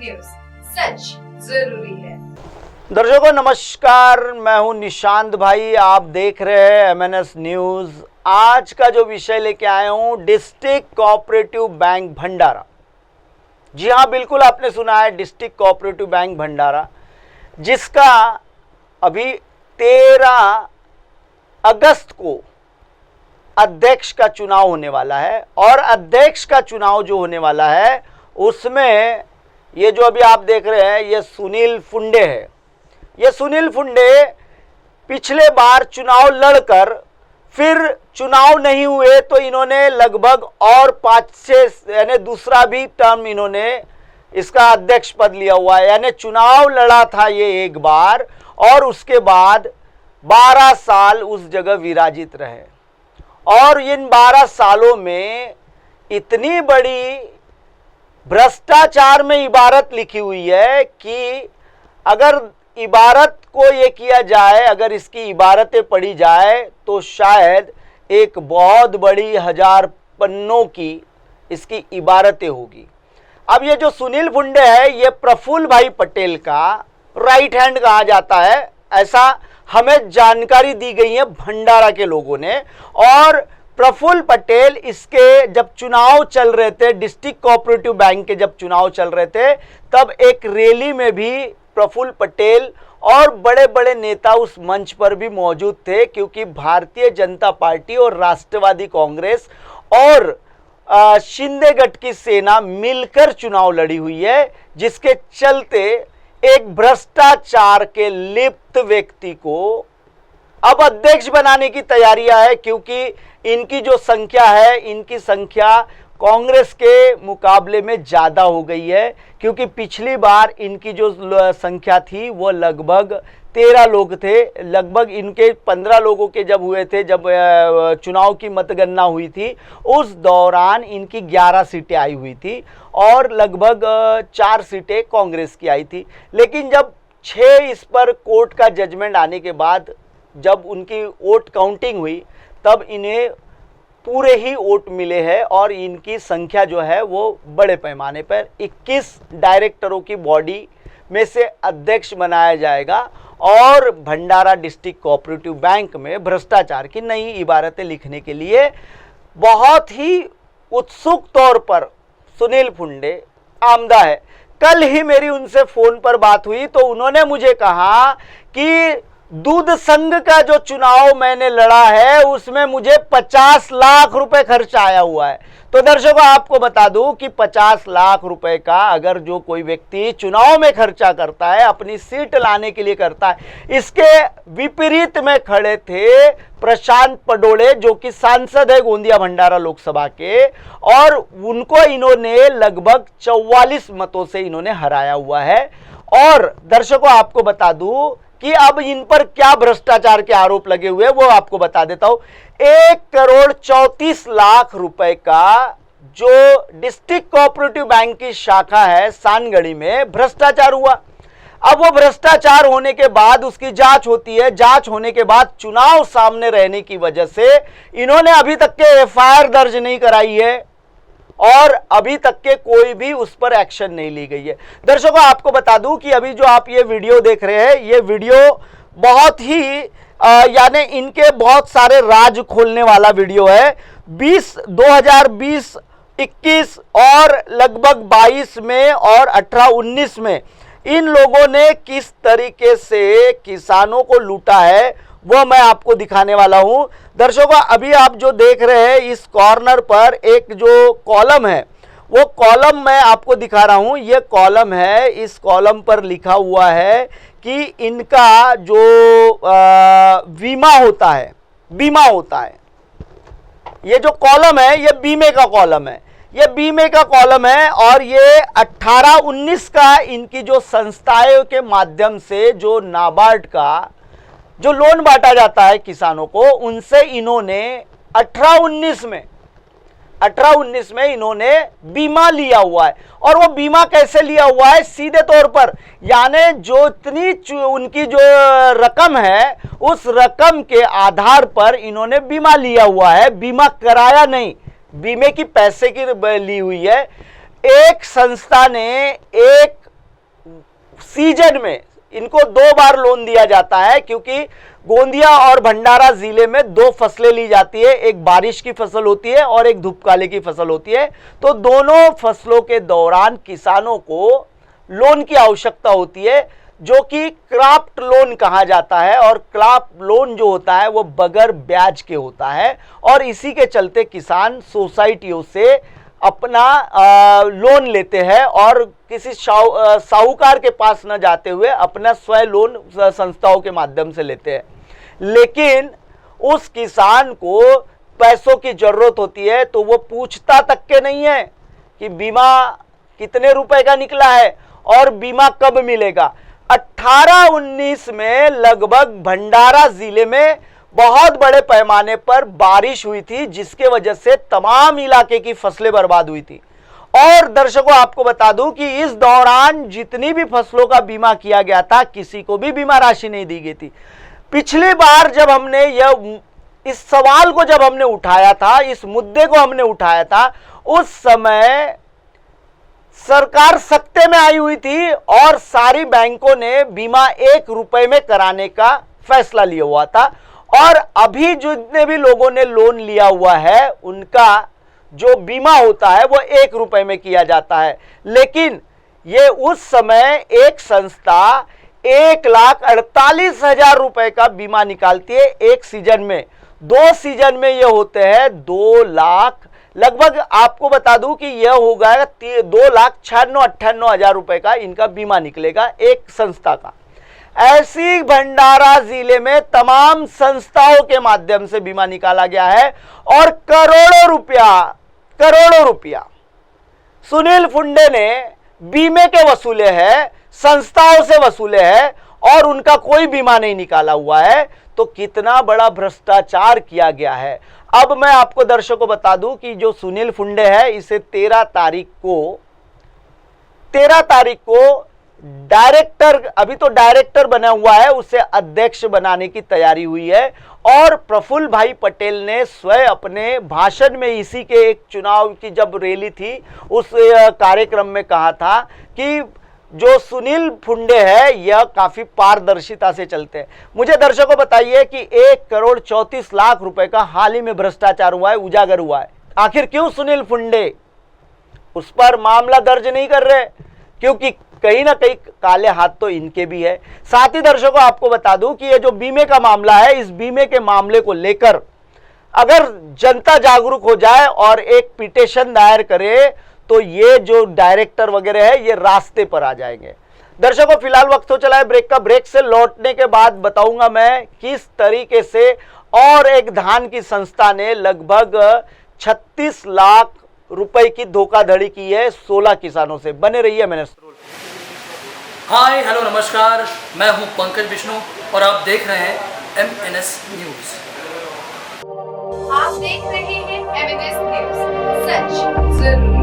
News, सच जरूरी है। दर्शकों नमस्कार, मैं हूं निशांत भाई। आप देख रहे हैं एमएनएस न्यूज। आज का जो विषय लेके आया हूं, डिस्ट्रिक्ट कोऑपरेटिव बैंक भंडारा। जी हां, बिल्कुल आपने सुना है, डिस्ट्रिक्ट कोऑपरेटिव बैंक भंडारा, जिसका अभी 13 अगस्त को अध्यक्ष का चुनाव होने वाला है। और अध्यक्ष का चुनाव जो होने वाला है उसमें ये जो अभी आप देख रहे हैं, ये सुनील फुंडे है। ये सुनील फुंडे पिछले बार चुनाव लड़कर फिर चुनाव नहीं हुए तो इन्होंने लगभग और 5-6 यानी दूसरा भी टर्म इन्होंने इसका अध्यक्ष पद लिया हुआ है। यानी चुनाव लड़ा था ये एक बार और उसके बाद 12 साल उस जगह विराजित रहे। और इन 12 सालों में इतनी बड़ी भ्रष्टाचार में इबारत लिखी हुई है कि अगर इबारत को ये किया जाए, अगर इसकी इबारतें पढ़ी जाए तो शायद एक बहुत बड़ी 1000 पन्नों की इसकी इबारतें होगी। अब ये जो सुनील फुंडे है, ये प्रफुल्ल भाई पटेल का राइट हैंड कहा जाता है, ऐसा हमें जानकारी दी गई है भंडारा के लोगों ने। और प्रफुल्ल पटेल इसके जब चुनाव चल रहे थे, डिस्ट्रिक्ट कोऑपरेटिव बैंक के जब चुनाव चल रहे थे, तब एक रैली में भी प्रफुल्ल पटेल और बड़े बड़े नेता उस मंच पर भी मौजूद थे, क्योंकि भारतीय जनता पार्टी और राष्ट्रवादी कांग्रेस और शिंदे गठ की सेना मिलकर चुनाव लड़ी हुई है, जिसके चलते एक भ्रष्टाचार के लिप्त व्यक्ति को अब अध्यक्ष बनाने की तैयारियां है। क्योंकि इनकी जो संख्या है, इनकी संख्या कांग्रेस के मुकाबले में ज़्यादा हो गई है, क्योंकि पिछली बार इनकी जो संख्या थी वो लगभग 13 लोग थे। लगभग इनके 15 लोगों के जब हुए थे, जब चुनाव की मतगणना हुई थी, उस दौरान इनकी 11 सीटें आई हुई थी और लगभग 4 सीटें कांग्रेस की आई थी। लेकिन जब 6 इस पर कोर्ट का जजमेंट आने के बाद जब उनकी वोट काउंटिंग हुई, तब इन्हें पूरे ही वोट मिले हैं और इनकी संख्या जो है वो बड़े पैमाने पर 21 डायरेक्टरों की बॉडी में से अध्यक्ष बनाया जाएगा। और भंडारा डिस्ट्रिक्ट कोऑपरेटिव बैंक में भ्रष्टाचार की नई इबारतें लिखने के लिए बहुत ही उत्सुक तौर पर सुनील फुंडे आमदा है। कल ही मेरी उनसे फोन पर बात हुई तो उन्होंने मुझे कहा कि दूध संघ का जो चुनाव मैंने लड़ा है उसमें मुझे 50 लाख रुपए खर्च आया हुआ है। तो दर्शकों आपको बता दूं कि 50 लाख रुपए का अगर जो कोई व्यक्ति चुनाव में खर्चा करता है, अपनी सीट लाने के लिए करता है, इसके विपरीत में खड़े थे प्रशांत पडोले, जो कि सांसद है गोंदिया भंडारा लोकसभा के, और उनको इन्होंने लगभग 44 मतों से इन्होंने हराया हुआ है। और दर्शकों आपको बता दूं कि अब इन पर क्या भ्रष्टाचार के आरोप लगे हुए वो आपको बता देता हूं। 1,34,00,000 रुपए का जो डिस्ट्रिक्ट कोऑपरेटिव बैंक की शाखा है सानगढ़ी में भ्रष्टाचार हुआ। अब वो भ्रष्टाचार होने के बाद उसकी जांच होती है। जांच होने के बाद चुनाव सामने रहने की वजह से इन्होंने अभी तक के एफआईआर दर्ज नहीं कराई है और अभी तक के कोई भी उस पर एक्शन नहीं ली गई है। दर्शकों आपको बता दूं कि अभी जो आप ये वीडियो देख रहे हैं, ये वीडियो बहुत ही यानी इनके बहुत सारे राज खोलने वाला वीडियो है। 2020, 21 और लगभग 22 में और 18-19 में इन लोगों ने किस तरीके से किसानों को लूटा है वो मैं आपको दिखाने वाला हूं। दर्शकों अभी आप जो देख रहे हैं इस कॉर्नर पर एक जो कॉलम है, वो कॉलम मैं आपको दिखा रहा हूं। ये कॉलम है, इस कॉलम पर लिखा हुआ है कि इनका जो बीमा होता है, ये जो कॉलम है ये बीमे का कॉलम है, ये बीमे का कॉलम है। और ये 18-19 का इनकी जो संस्थाएं के माध्यम से जो नाबार्ड का जो लोन बांटा जाता है किसानों को, उनसे इन्होंने 18-19 में इन्होंने बीमा लिया हुआ है। और वो बीमा कैसे लिया हुआ है? सीधे तौर पर, यानी जो इतनी उनकी जो रकम है उस रकम के आधार पर इन्होंने बीमा लिया हुआ है, बीमा कराया नहीं, बीमे की पैसे की ली हुई है। एक संस्था ने एक सीजन में इनको 2 बार लोन दिया जाता है, क्योंकि गोंदिया और भंडारा जिले में 2 फसलें ली जाती है, एक बारिश की फसल होती है और एक धूपकाले की फसल होती है। तो दोनों फसलों के दौरान किसानों को लोन की आवश्यकता होती है, जो कि क्रॉप लोन कहा जाता है। और क्रॉप लोन जो होता है वो बगैर ब्याज के होता है, और इसी के चलते किसान सोसाइटियों से अपना लोन लेते हैं और किसी साहूकार के पास न जाते हुए अपना स्वयं लोन संस्थाओं के माध्यम से लेते हैं। लेकिन उस किसान को पैसों की जरूरत होती है तो वो पूछता तक के नहीं है कि बीमा कितने रुपए का निकला है और बीमा कब मिलेगा। 18-19 में लगभग भंडारा जिले में बहुत बड़े पैमाने पर बारिश हुई थी, जिसके वजह से तमाम इलाके की फसलें बर्बाद हुई थी। और दर्शकों, आपको बता दूं कि इस दौरान जितनी भी फसलों का बीमा किया गया था, किसी को भी बीमा राशि नहीं दी गई थी। पिछली बार जब हमने इस सवाल को जब हमने उठाया था, इस मुद्दे को हमने उठाया था, उस समय सरकार सत्ते में आई हुई थी और सारी बैंकों ने बीमा 1 रुपए में कराने का फैसला लिया हुआ था। और अभी जितने भी लोगों ने लोन लिया हुआ है उनका जो बीमा होता है वो 1 रुपए में किया जाता है। लेकिन ये उस समय एक संस्था 1,48,000 रुपए का बीमा निकालती है एक सीजन में। 2 सीजन में ये होते हैं 2 लाख, लगभग आपको बता दूं कि यह होगा 2,96,98,000 रुपए का इनका बीमा निकलेगा एक संस्था का। ऐसी भंडारा जिले में तमाम संस्थाओं के माध्यम से बीमा निकाला गया है और करोड़ों रुपया सुनील फुंडे ने बीमे के वसूले हैं, संस्थाओं से वसूले हैं और उनका कोई बीमा नहीं निकाला हुआ है। तो कितना बड़ा भ्रष्टाचार किया गया है। अब मैं आपको दर्शकों बता दूं कि जो सुनील फुंडे है, इसे 13 तारीख को डायरेक्टर, अभी तो डायरेक्टर बना हुआ है, उसे अध्यक्ष बनाने की तैयारी हुई है। और प्रफुल्ल भाई पटेल ने स्वयं अपने भाषण में इसी के एक चुनाव की जब रैली थी उस कार्यक्रम में कहा था कि जो सुनील फुंडे है यह काफी पारदर्शिता से चलते हैं। मुझे दर्शकों बताइए कि 1,34,00,000 रुपए का हाल ही में भ्रष्टाचार हुआ है, उजागर हुआ है। आखिर क्यों सुनील फुंडे उस पर मामला दर्ज नहीं कर रहे? क्योंकि कहीं ना कहीं काले हाथ तो इनके भी है। साथ ही दर्शकों आपको बता दूं कि ये जो बीमे का मामला है, इस बीमे के मामले को लेकर अगर जनता जागरूक हो जाए और एक पिटीशन दायर करे तो ये जो डायरेक्टर वगैरह है ये रास्ते पर आ जाएंगे। दर्शकों, फिलहाल वक्त हो चला है ब्रेक का। ब्रेक से लौटने के बाद बताऊंगा मैं किस तरीके से और एक धान की संस्था ने लगभग 36 लाख रुपए की धोखाधड़ी की है 16 किसानों से। बने रहिए मैंने। हाय हेलो नमस्कार, मैं हूं पंकज विष्णु और आप देख रहे हैं MNS न्यूज। आप देख रहे हैं MNS न्यूज, सच जरूरी।